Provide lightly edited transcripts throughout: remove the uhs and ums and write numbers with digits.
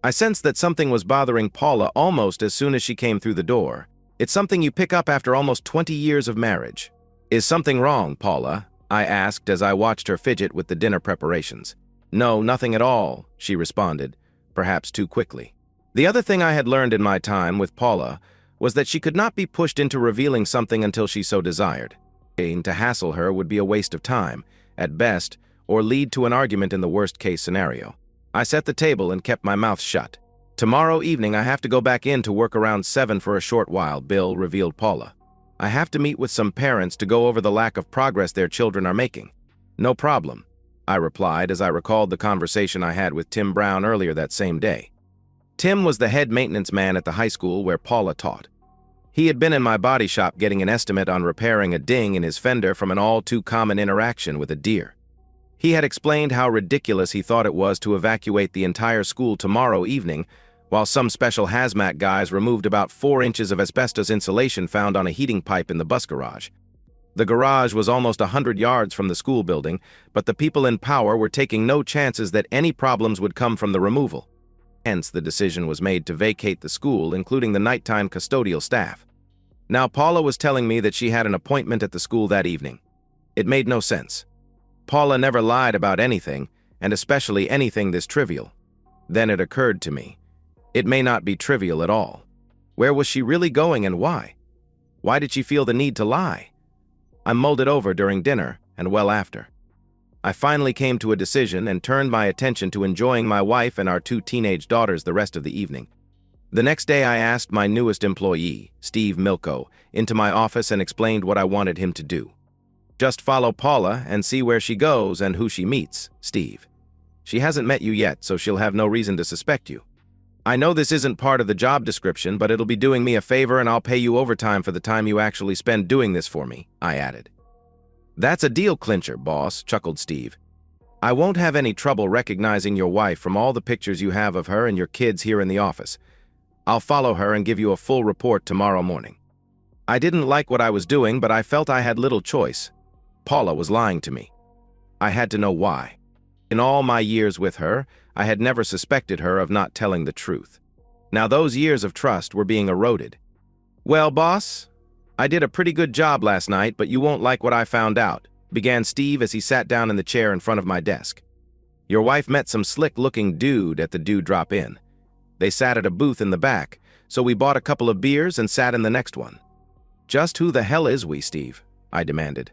I sensed that something was bothering Paula almost as soon as she came through the door. It's something you pick up after almost 20 years of marriage. Is something wrong, Paula? I asked as I watched her fidget with the dinner preparations. No, nothing at all, she responded, perhaps too quickly. The other thing I had learned in my time with Paula was that she could not be pushed into revealing something until she so desired. To hassle her would be a waste of time, at best, or lead to an argument in the worst-case scenario. I set the table and kept my mouth shut. Tomorrow evening I have to go back in to work around 7 for a short while, Bill revealed Paula. I have to meet with some parents to go over the lack of progress their children are making. No problem, I replied as I recalled the conversation I had with Tim Brown earlier that same day. Tim was the head maintenance man at the high school where Paula taught. He had been in my body shop getting an estimate on repairing a ding in his fender from an all-too-common interaction with a deer. He had explained how ridiculous he thought it was to evacuate the entire school tomorrow evening while some special hazmat guys removed about 4 inches of asbestos insulation found on a heating pipe in the bus garage. The garage was almost 100 yards from the school building, but the people in power were taking no chances that any problems would come from the removal. Hence, the decision was made to vacate the school, including the nighttime custodial staff. Now, Paula was telling me that she had an appointment at the school that evening. It made no sense. Paula never lied about anything, and especially anything this trivial. Then it occurred to me. It may not be trivial at all. Where was she really going and why? Why did she feel the need to lie? I mulled it over during dinner and well after. I finally came to a decision and turned my attention to enjoying my wife and our 2 teenage daughters the rest of the evening. The next day I asked my newest employee, Steve Milko, into my office and explained what I wanted him to do. Just follow Paula and see where she goes and who she meets, Steve. She hasn't met you yet, so she'll have no reason to suspect you. I know this isn't part of the job description, but it'll be doing me a favor and I'll pay you overtime for the time you actually spend doing this for me, I added. That's a deal clincher, boss, chuckled Steve. I won't have any trouble recognizing your wife from all the pictures you have of her and your kids here in the office. I'll follow her and give you a full report tomorrow morning. I didn't like what I was doing, but I felt I had little choice. Paula was lying to me. I had to know why. In all my years with her, I had never suspected her of not telling the truth. Now those years of trust were being eroded. Well, boss, I did a pretty good job last night, but you won't like what I found out, began Steve as he sat down in the chair in front of my desk. Your wife met some slick-looking dude at the Drop In. They sat at a booth in the back, so we bought a couple of beers and sat in the next one. Just who the hell is we, Steve? I demanded.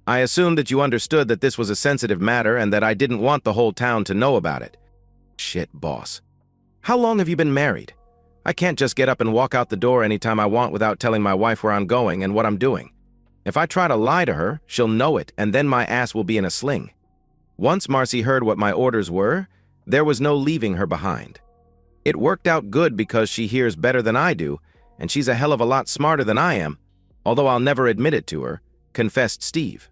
I assumed that you understood that this was a sensitive matter and that I didn't want the whole town to know about it. Shit, boss. How long have you been married? I can't just get up and walk out the door anytime I want without telling my wife where I'm going and what I'm doing. If I try to lie to her, she'll know it, and then my ass will be in a sling. Once Marcy heard what my orders were, there was no leaving her behind. It worked out good because she hears better than I do, and she's a hell of a lot smarter than I am, although I'll never admit it to her, confessed Steve.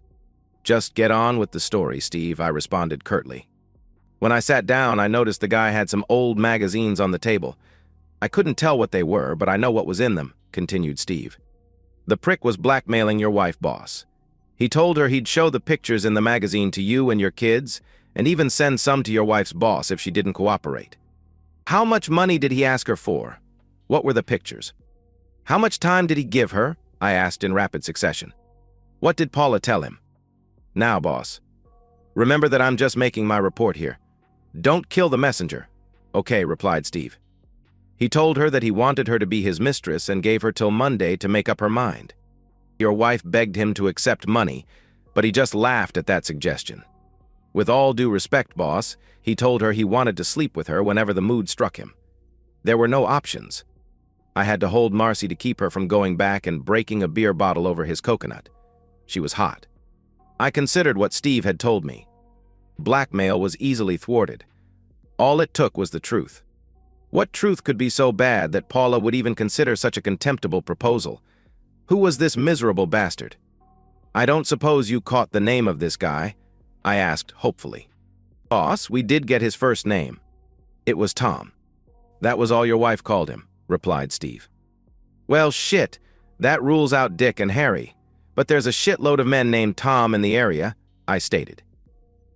Just get on with the story, Steve, I responded curtly. When I sat down, I noticed the guy had some old magazines on the table. I couldn't tell what they were, but I know what was in them, continued Steve. The prick was blackmailing your wife, boss. He told her he'd show the pictures in the magazine to you and your kids, and even send some to your wife's boss if she didn't cooperate. How much money did he ask her for? What were the pictures? How much time did he give her? I asked in rapid succession. What did Paula tell him? Now, boss. Remember that I'm just making my report here. Don't kill the messenger. Okay, replied Steve. He told her that he wanted her to be his mistress and gave her till Monday to make up her mind. Your wife begged him to accept money, but he just laughed at that suggestion. With all due respect, boss, he told her he wanted to sleep with her whenever the mood struck him. There were no options. I had to hold Marcy to keep her from going back and breaking a beer bottle over his coconut. She was hot. I considered what Steve had told me. Blackmail was easily thwarted. All it took was the truth. What truth could be so bad that Paula would even consider such a contemptible proposal? Who was this miserable bastard? I don't suppose you caught the name of this guy? I asked hopefully. Boss, we did get his first name. It was Tom. That was all your wife called him, replied Steve. Well, shit, that rules out Dick and Harry. But there's a shitload of men named Tom in the area, I stated.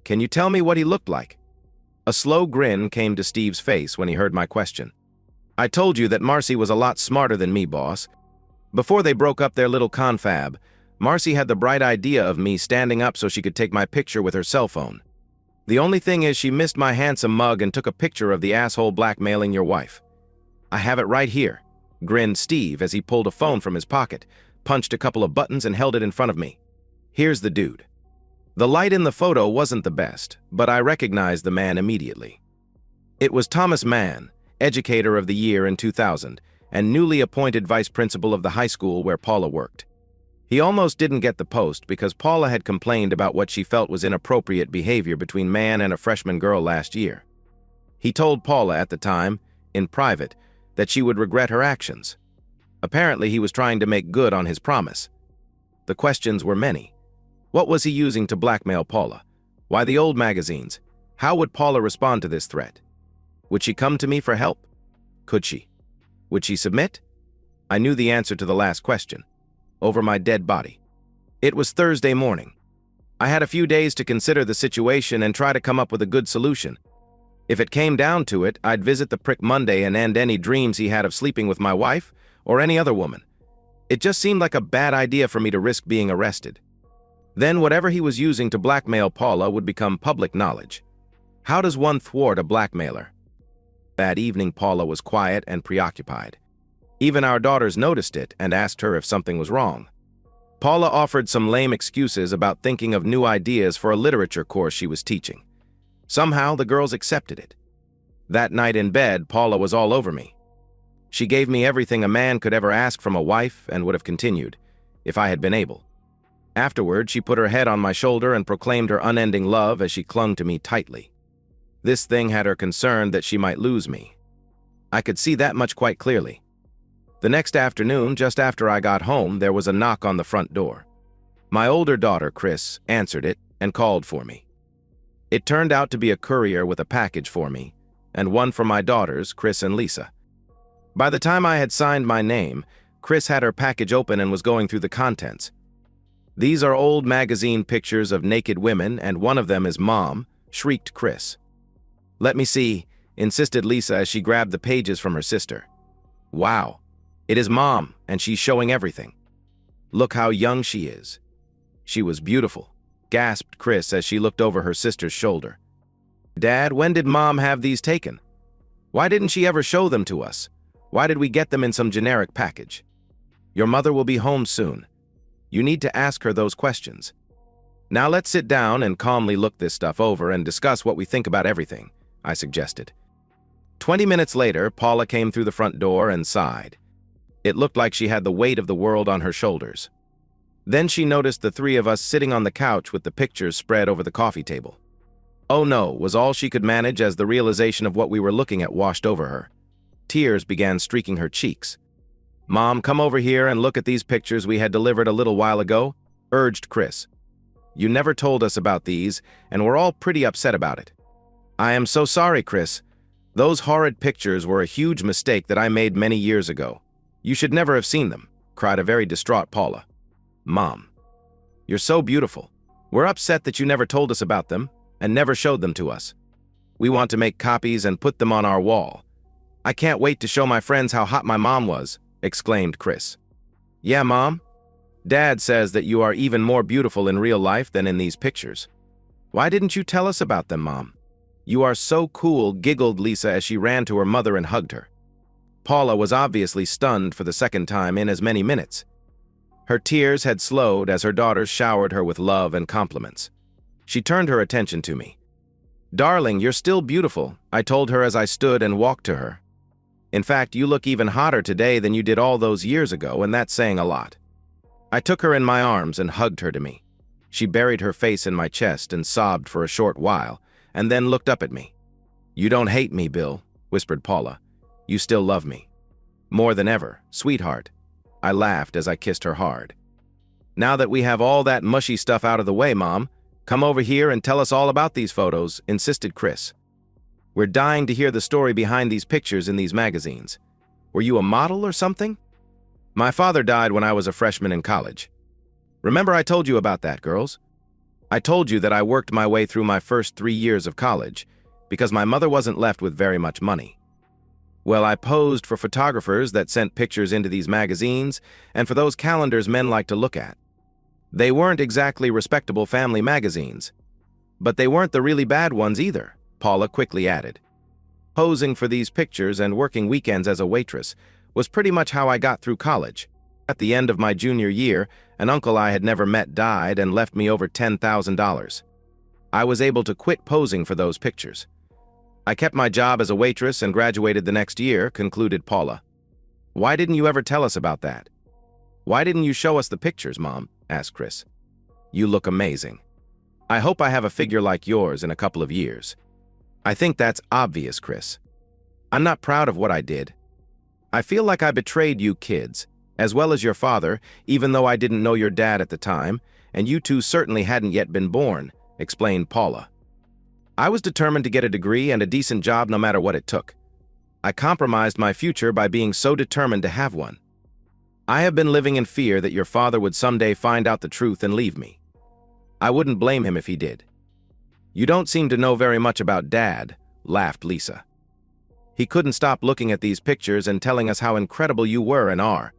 Can you tell me what he looked like? A slow grin came to Steve's face when he heard my question. I told you that Marcy was a lot smarter than me, boss. Before they broke up their little confab, Marcy had the bright idea of me standing up so she could take my picture with her cell phone. The only thing is she missed my handsome mug and took a picture of the asshole blackmailing your wife. I have it right here, grinned Steve as he pulled a phone from his pocket, punched a couple of buttons and held it in front of me. Here's the dude. The light in the photo wasn't the best, but I recognized the man immediately. It was Thomas Mann, Educator of the Year in 2000, and newly appointed vice principal of the high school where Paula worked. He almost didn't get the post because Paula had complained about what she felt was inappropriate behavior between Mann and a freshman girl last year. He told Paula at the time, in private, that she would regret her actions. Apparently, he was trying to make good on his promise. The questions were many. What was he using to blackmail Paula? Why the old magazines? How would Paula respond to this threat? Would she come to me for help? Could she? Would she submit? I knew the answer to the last question. Over my dead body. It was Thursday morning. I had a few days to consider the situation and try to come up with a good solution. If it came down to it, I'd visit the prick Monday and end any dreams he had of sleeping with my wife or any other woman. It just seemed like a bad idea for me to risk being arrested. Then whatever he was using to blackmail Paula would become public knowledge. How does one thwart a blackmailer? That evening, Paula was quiet and preoccupied. Even our daughters noticed it and asked her if something was wrong. Paula offered some lame excuses about thinking of new ideas for a literature course she was teaching. Somehow, the girls accepted it. That night in bed, Paula was all over me. She gave me everything a man could ever ask from a wife and would have continued, if I had been able. Afterward, she put her head on my shoulder and proclaimed her unending love as she clung to me tightly. This thing had her concerned that she might lose me. I could see that much quite clearly. The next afternoon, just after I got home, there was a knock on the front door. My older daughter, Chris, answered it and called for me. It turned out to be a courier with a package for me, and one for my daughters, Chris and Lisa. By the time I had signed my name, Chris had her package open and was going through the contents. These are old magazine pictures of naked women, and one of them is Mom, shrieked Chris. Let me see, insisted Lisa as she grabbed the pages from her sister. Wow. It is Mom, and she's showing everything. Look how young she is. She was beautiful, gasped Chris as she looked over her sister's shoulder. Dad, when did Mom have these taken? Why didn't she ever show them to us? Why did we get them in some generic package? Your mother will be home soon. You need to ask her those questions. Now let's sit down and calmly look this stuff over and discuss what we think about everything, I suggested. 20 minutes later, Paula came through the front door and sighed. It looked like she had the weight of the world on her shoulders. Then she noticed the three of us sitting on the couch with the pictures spread over the coffee table. Oh no, was all she could manage as the realization of what we were looking at washed over her. Tears began streaking her cheeks. Mom, come over here and look at these pictures we had delivered a little while ago, urged Chris. You never told us about these, and we're all pretty upset about it. I am so sorry, Chris. Those horrid pictures were a huge mistake that I made many years ago. You should never have seen them, cried a very distraught Paula. Mom, you're so beautiful. We're upset that you never told us about them and never showed them to us. We want to make copies and put them on our wall. I can't wait to show my friends how hot my mom was, exclaimed Chris. Yeah, Mom? Dad says that you are even more beautiful in real life than in these pictures. Why didn't you tell us about them, Mom? You are so cool, giggled Lisa as she ran to her mother and hugged her. Paula was obviously stunned for the second time in as many minutes. Her tears had slowed as her daughters showered her with love and compliments. She turned her attention to me. Darling, you're still beautiful, I told her as I stood and walked to her. In fact, you look even hotter today than you did all those years ago, and that's saying a lot. I took her in my arms and hugged her to me. She buried her face in my chest and sobbed for a short while, and then looked up at me. You don't hate me, Bill, whispered Paula. You still love me. More than ever, sweetheart. I laughed as I kissed her hard. Now that we have all that mushy stuff out of the way, Mom, come over here and tell us all about these photos, insisted Chris. We're dying to hear the story behind these pictures in these magazines. Were you a model or something? My father died when I was a freshman in college. Remember I told you about that, girls? I told you that I worked my way through my first 3 years of college, because my mother wasn't left with very much money. Well, I posed for photographers that sent pictures into these magazines and for those calendars men like to look at. They weren't exactly respectable family magazines, but they weren't the really bad ones either, Paula quickly added. Posing for these pictures and working weekends as a waitress was pretty much how I got through college. At the end of my junior year, an uncle I had never met died and left me over $10,000. I was able to quit posing for those pictures. I kept my job as a waitress and graduated the next year, concluded Paula. Why didn't you ever tell us about that? Why didn't you show us the pictures, Mom? Asked Chris. You look amazing. I hope I have a figure like yours in a couple of years. I think that's obvious, Chris. I'm not proud of what I did. I feel like I betrayed you kids, as well as your father, even though I didn't know your dad at the time, and you two certainly hadn't yet been born, explained Paula. I was determined to get a degree and a decent job no matter what it took. I compromised my future by being so determined to have one. I have been living in fear that your father would someday find out the truth and leave me. I wouldn't blame him if he did. You don't seem to know very much about Dad, laughed Lisa. He couldn't stop looking at these pictures and telling us how incredible you were and are.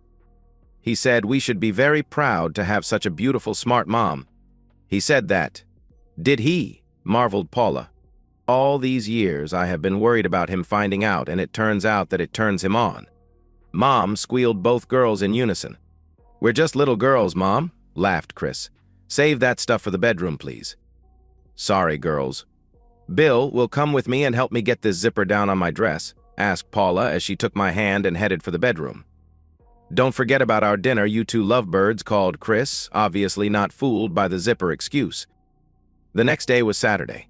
He said we should be very proud to have such a beautiful, smart mom. He said that. Did he? Marveled Paula. All these years I have been worried about him finding out, and it turns out that it turns him on. Mom, squealed both girls in unison. We're just little girls, Mom, laughed Chris. Save that stuff for the bedroom, please. Sorry, girls. Bill will come with me and help me get this zipper down on my dress, asked Paula as she took my hand and headed for the bedroom. Don't forget about our dinner, you two lovebirds, called Chris, obviously not fooled by the zipper excuse. The next day was Saturday.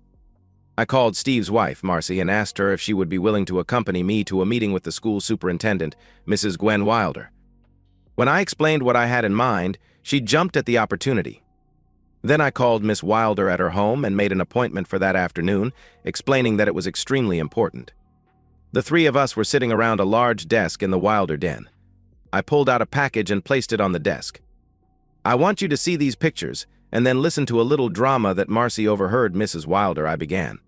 I called Steve's wife, Marcy, and asked her if she would be willing to accompany me to a meeting with the school superintendent, Mrs. Gwen Wilder. When I explained what I had in mind, she jumped at the opportunity. Then I called Miss Wilder at her home and made an appointment for that afternoon, explaining that it was extremely important. The three of us were sitting around a large desk in the Wilder den. I pulled out a package and placed it on the desk. I want you to see these pictures and then listen to a little drama that Marcy overheard Mrs. Wilder, I began.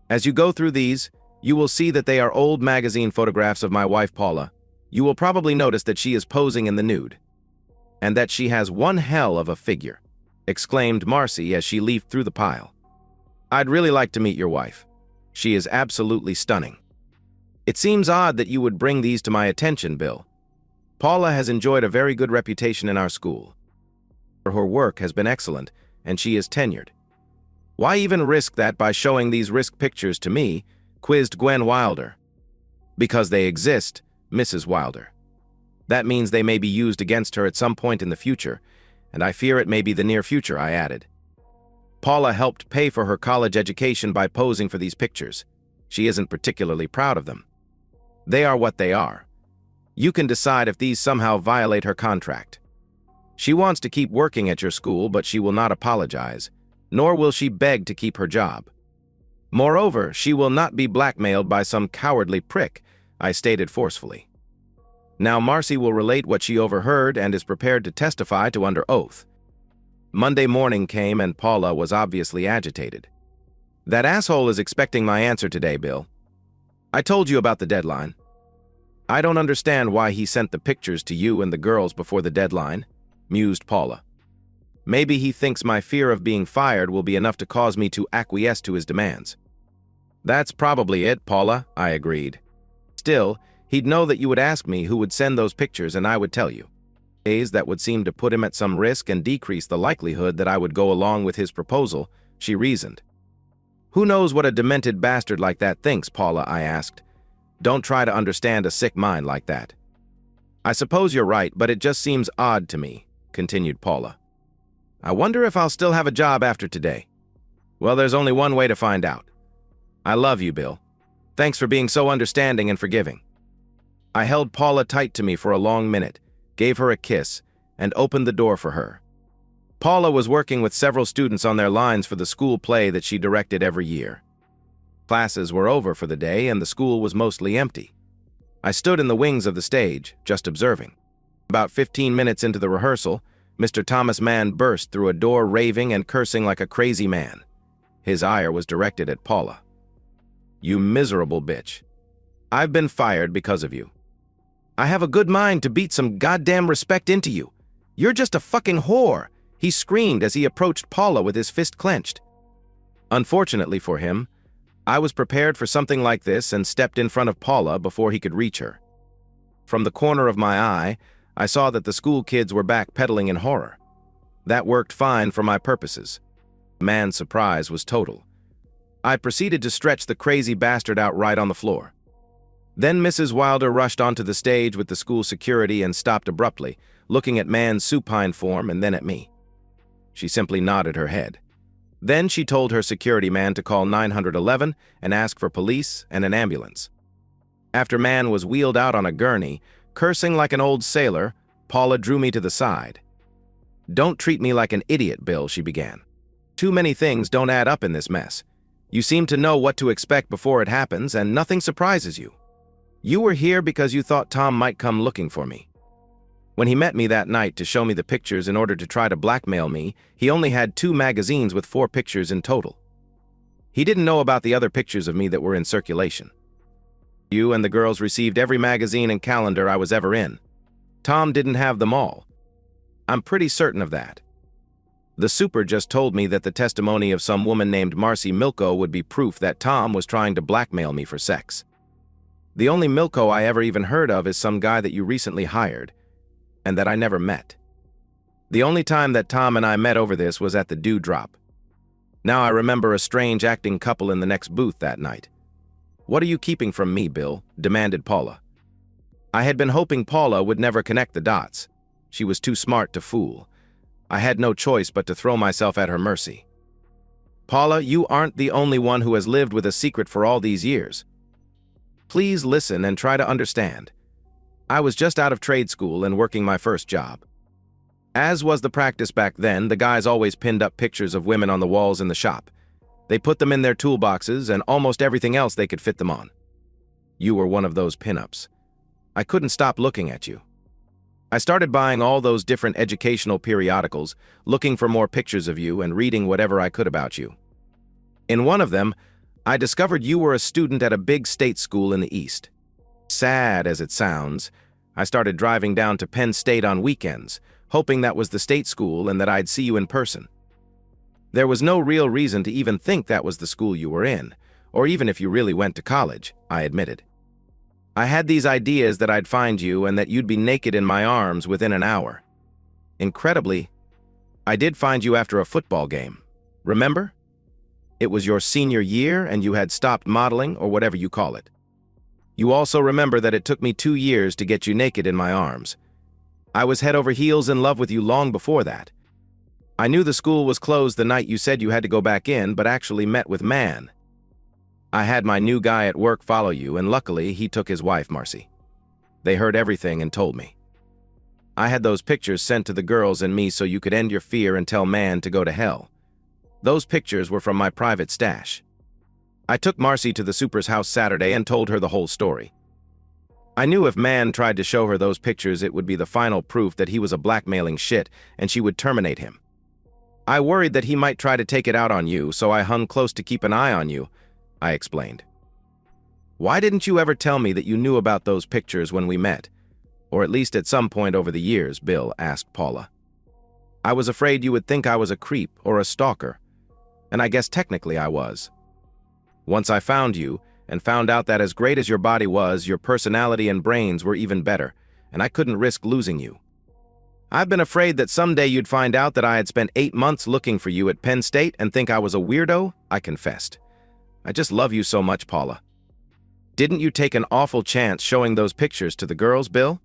As you go through these, you will see that they are old magazine photographs of my wife Paula. You will probably notice that she is posing in the nude. And that she has one hell of a figure, exclaimed Marcy as she leafed through the pile. I'd really like to meet your wife. She is absolutely stunning. It seems odd that you would bring these to my attention, Bill. Paula has enjoyed a very good reputation in our school. Her work has been excellent, and she is tenured. Why even risk that by showing these risk pictures to me, quizzed Gwen Wilder. Because they exist, Mrs. Wilder. That means they may be used against her at some point in the future, and I fear it may be the near future, I added. Paula helped pay for her college education by posing for these pictures. She isn't particularly proud of them. They are what they are. You can decide if these somehow violate her contract. She wants to keep working at your school, but she will not apologize, nor will she beg to keep her job. Moreover, she will not be blackmailed by some cowardly prick, I stated forcefully. Now Marcy will relate what she overheard and is prepared to testify to under oath. Monday morning came and Paula was obviously agitated. That asshole is expecting my answer today, Bill. I told you about the deadline. I don't understand why he sent the pictures to you and the girls before the deadline, mused Paula. Maybe he thinks my fear of being fired will be enough to cause me to acquiesce to his demands. That's probably it, Paula, I agreed. Still, he'd know that you would ask me who would send those pictures and I would tell you. Ways that would seem to put him at some risk and decrease the likelihood that I would go along with his proposal, she reasoned. Who knows what a demented bastard like that thinks, Paula, I asked. Don't try to understand a sick mind like that. I suppose you're right, but it just seems odd to me, continued Paula. I wonder if I'll still have a job after today. Well, there's only one way to find out. I love you, Bill. Thanks for being so understanding and forgiving. I held Paula tight to me for a long minute, gave her a kiss, and opened the door for her. Paula was working with several students on their lines for the school play that she directed every year. Classes were over for the day and the school was mostly empty. I stood in the wings of the stage, just observing. About 15 minutes into the rehearsal, Mr. Thomas Mann burst through a door raving and cursing like a crazy man. His ire was directed at Paula. You miserable bitch. I've been fired because of you. I have a good mind to beat some goddamn respect into you. You're just a fucking whore, he screamed as he approached Paula with his fist clenched. Unfortunately for him, I was prepared for something like this and stepped in front of Paula before he could reach her. From the corner of my eye, I saw that the school kids were backpedaling in horror. That worked fine for my purposes. The man's surprise was total. I proceeded to stretch the crazy bastard out right on the floor. Then Mrs. Wilder rushed onto the stage with the school security and stopped abruptly, looking at man's supine form and then at me. She simply nodded her head. Then she told her security man to call 911 and ask for police and an ambulance. After man was wheeled out on a gurney, cursing like an old sailor, Paula drew me to the side. "Don't treat me like an idiot, Bill," she began. "Too many things don't add up in this mess. You seem to know what to expect before it happens, and nothing surprises you. You were here because you thought Tom might come looking for me. When he met me that night to show me the pictures in order to try to blackmail me, he only had 2 magazines with 4 pictures in total. He didn't know about the other pictures of me that were in circulation. You and the girls received every magazine and calendar I was ever in. Tom didn't have them all. I'm pretty certain of that. The super just told me that the testimony of some woman named Marcy Milko would be proof that Tom was trying to blackmail me for sex. The only Milko I ever even heard of is some guy that you recently hired, and that I never met. The only time that Tom and I met over this was at the Dewdrop. Now I remember a strange acting couple in the next booth that night. What are you keeping from me, Bill?" demanded Paula. I had been hoping Paula would never connect the dots. She was too smart to fool. I had no choice but to throw myself at her mercy. "Paula, you aren't the only one who has lived with a secret for all these years. Please listen and try to understand. I was just out of trade school and working my first job. As was the practice back then, the guys always pinned up pictures of women on the walls in the shop. They put them in their toolboxes and almost everything else they could fit them on. You were one of those pinups. I couldn't stop looking at you. I started buying all those different educational periodicals, looking for more pictures of you and reading whatever I could about you. In one of them, I discovered you were a student at a big state school in the East. Sad as it sounds, I started driving down to Penn State on weekends, hoping that was the state school and that I'd see you in person. There was no real reason to even think that was the school you were in, or even if you really went to college, I admitted. I had these ideas that I'd find you and that you'd be naked in my arms within an hour. Incredibly, I did find you after a football game. Remember? It was your senior year and you had stopped modeling or whatever you call it. You also remember that it took me 2 years to get you naked in my arms. I was head over heels in love with you long before that. I knew the school was closed the night you said you had to go back in, but actually met with man. I had my new guy at work follow you, and luckily he took his wife, Marcy. They heard everything and told me. I had those pictures sent to the girls and me so you could end your fear and tell man to go to hell. Those pictures were from my private stash. I took Marcy to the super's house Saturday and told her the whole story. I knew if man tried to show her those pictures, it would be the final proof that he was a blackmailing shit and she would terminate him. I worried that he might try to take it out on you, so I hung close to keep an eye on you, I explained. Why didn't you ever tell me that you knew about those pictures when we met? Or at least at some point over the years, Bill asked Paula. I was afraid you would think I was a creep or a stalker, and I guess technically I was. Once I found you, and found out that as great as your body was, your personality and brains were even better, and I couldn't risk losing you. I've been afraid that someday you'd find out that I had spent 8 months looking for you at Penn State and think I was a weirdo, I confessed. I just love you so much, Paula. Didn't you take an awful chance showing those pictures to the girls, Bill?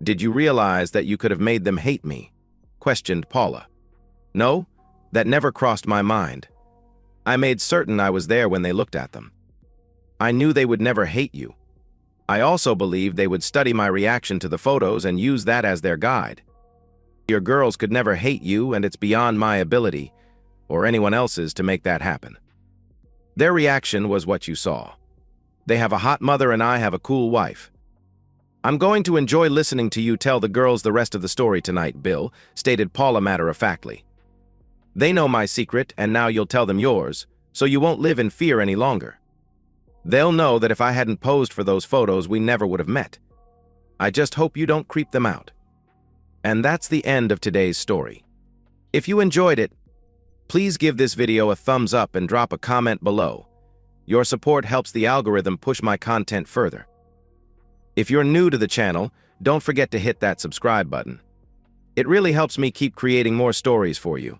Did you realize that you could have made them hate me? Questioned Paula. No, that never crossed my mind. I made certain I was there when they looked at them. I knew they would never hate you. I also believed they would study my reaction to the photos and use that as their guide. Your girls could never hate you, and it's beyond my ability, or anyone else's, to make that happen. Their reaction was what you saw. They have a hot mother and I have a cool wife. I'm going to enjoy listening to you tell the girls the rest of the story tonight, Bill, stated Paula matter-of-factly. They know my secret, and now you'll tell them yours, so you won't live in fear any longer. They'll know that if I hadn't posed for those photos, we never would have met. I just hope you don't creep them out. And that's the end of today's story. If you enjoyed it, please give this video a thumbs up and drop a comment below. Your support helps the algorithm push my content further. If you're new to the channel, don't forget to hit that subscribe button. It really helps me keep creating more stories for you.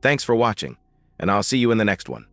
Thanks for watching, and I'll see you in the next one.